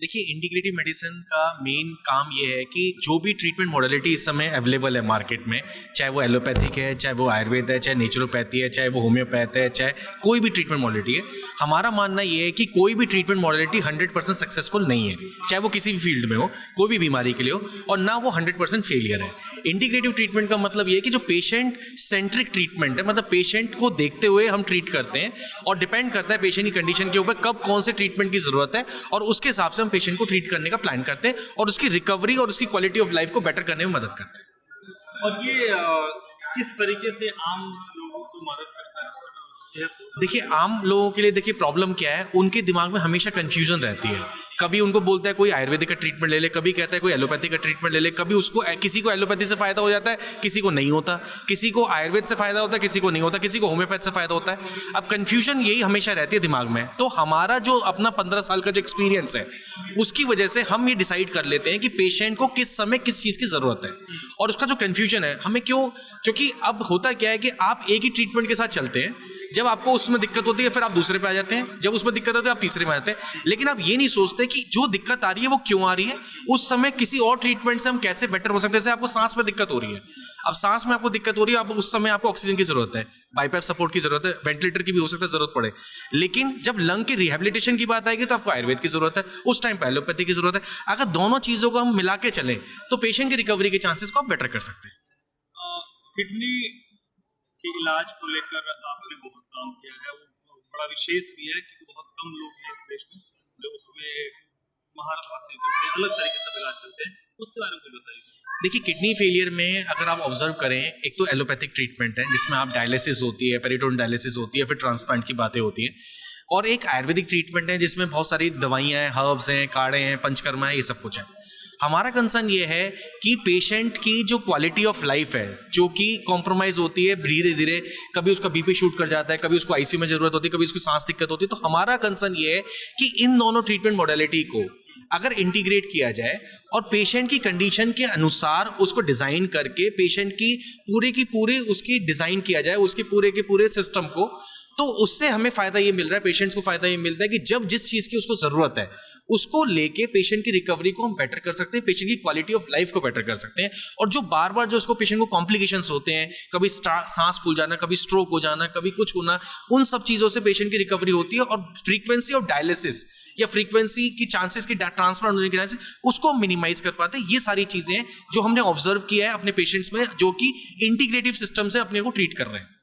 देखिए, integrative medicine का main काम ये है कि जो भी ट्रीटमेंट मॉडलिटी इस समय अवेलेबल है मार्केट में, चाहे वो एलोपैथिक है, चाहे वो आयुर्वेद है, चाहे नेचुरोपैथी है, चाहे वो होम्योपैथ है, चाहे कोई भी ट्रीटमेंट मॉडलिटी है, हमारा मानना ये है कि कोई भी ट्रीटमेंट मॉडलिटी 100% सक्सेसफुल नहीं है, चाहे वो किसी भी फील्ड में हो, कोई भी बीमारी के लिए हो, और ना वो 100% फेलियर है। इंटीग्रेटिव ट्रीटमेंट का मतलब ये है कि जो पेशेंट सेंट्रिक ट्रीटमेंट है, मतलब पेशेंट को देखते हुए हम ट्रीट करते हैं और डिपेंड करता है पेशेंट की कंडीशन के ऊपर कब कौन से ट्रीटमेंट की जरूरत है, और उसके हिसाब से हम पेशेंट को ट्रीट करने का प्लान करते हैं और उसकी रिकवरी और उसकी क्वालिटी ऑफ लाइफ को बेटर करने में मदद करते हैं। और ये किस तरीके से आम लोगों को मदद करता है सेहत? देखिए, आम लोगों के लिए देखिए प्रॉब्लम क्या है, उनके दिमाग में हमेशा कंफ्यूजन रहती है। कभी उनको बोलता है कोई आयुर्वेदिक का ट्रीटमेंट ले ले, कभी कहता है कोई एलोपैथी का ट्रीटमेंट ले ले, कभी उसको किसी को एलोपैथी से फायदा हो जाता है, किसी को नहीं होता, किसी को आयुर्वेद से फायदा होता है, किसी को नहीं होता, किसी को होम्योपैथ से फायदा होता है। अब कंफ्यूजन यही हमेशा रहती है दिमाग में। तो हमारा जो अपना 15 साल का जो एक्सपीरियंस है, उसकी वजह से हम ये डिसाइड कर लेते हैं कि पेशेंट को किस समय किस चीज़ की ज़रूरत है, और उसका जो कन्फ्यूजन है हमें क्यों, क्योंकि अब होता क्या है कि आप एक ही ट्रीटमेंट के साथ चलते हैं, जब आपको उसमें दिक्कत होती है फिर आप दूसरे पे आ जाते हैं, जब उसमें दिक्कत होती है आप तीसरे में आ जाते हैं, लेकिन आप ये नहीं सोचते कि जो दिक्कत आ रही है वो क्यों आ रही है, उस समय किसी और ट्रीटमेंट से हम कैसे बेटर हो सकते हैं। जैसे आपको सांस में दिक्कत हो रही है, अब सांस में आपको दिक्कत हो रही है, अब उस समय आपको ऑक्सीजन की जरूरत है, बाईपैप सपोर्ट की जरूरत है, वेंटिलेटर की भी हो सकता है जरूरत पड़े, लेकिन जब लंग की रिहेबिलिटेशन की बात आएगी तो आपको आयुर्वेद की जरूरत है, उस टाइम पे एलोपैथी की जरूरत है। अगर दोनों चीजों को हम मिला के चलें तो पेशेंट की रिकवरी के चांसेस को आप बेटर कर सकते हैं। किडनी के इलाज को लेकर आपने बहुत काम किया है, वो बड़ा विशेष भी है कि बहुत कम लोग हैं इस देश में जो उसमें महारत हासिल करते हैं, अलग तरीके से इलाज करते हैं, उसके बारे में कुछ बताइए। देखिए, किडनी फेलियर में अगर आप ऑब्जर्व करें, एक तो एलोपैथिक ट्रीटमेंट है जिसमें आप डायलिसिस होती है, पेरिटोन डायलिसिस होती है, फिर ट्रांसप्लांट की बातें होती हैं, और एक आयुर्वेदिक ट्रीटमेंट है जिसमें बहुत सारी दवाइयाँ हैं, हर्ब्स हैं, काढ़े हैं, पंचकर्मा है, ये सब कुछ है। हमारा कंसर्न ये है कि पेशेंट की जो क्वालिटी ऑफ लाइफ है, जो कि कॉम्प्रोमाइज होती है धीरे धीरे, कभी उसका बीपी शूट कर जाता है, कभी उसको आईसीयू में जरूरत होती है, कभी उसको सांस दिक्कत होती है, तो हमारा कंसर्न ये है कि इन दोनों ट्रीटमेंट मॉडलिटी को अगर इंटीग्रेट किया जाए और पेशेंट की कंडीशन के अनुसार उसको डिजाइन करके पेशेंट की पूरे उसकी डिजाइन किया जाए, उसके पूरे के पूरे सिस्टम को, तो उससे हमें फायदा ये मिल रहा है, पेशेंट्स को फायदा ये मिलता है कि जब जिस चीज की उसको जरूरत है उसको लेके पेशेंट की रिकवरी को हम बेटर कर सकते हैं, पेशेंट की क्वालिटी ऑफ लाइफ को बेटर कर सकते हैं। और जो बार बार जो उसको पेशेंट को कॉम्प्लिकेशंस होते हैं, कभी सांस फूल जाना, कभी स्ट्रोक हो जाना, कभी कुछ होना, उन सब चीजों से पेशेंट की रिकवरी होती है, और फ्रीक्वेंसी ऑफ डायलिसिस या फ्रीक्वेंसी की चांसेस की ट्रांसप्लांट होने के चांसेस, उसको हम मिनिमाइज कर पाते हैं। ये सारी चीजें हैं जो हमने ऑब्जर्व किया है अपने पेशेंट्स में, जो कि इंटीग्रेटिव सिस्टम से अपने को ट्रीट कर रहे हैं।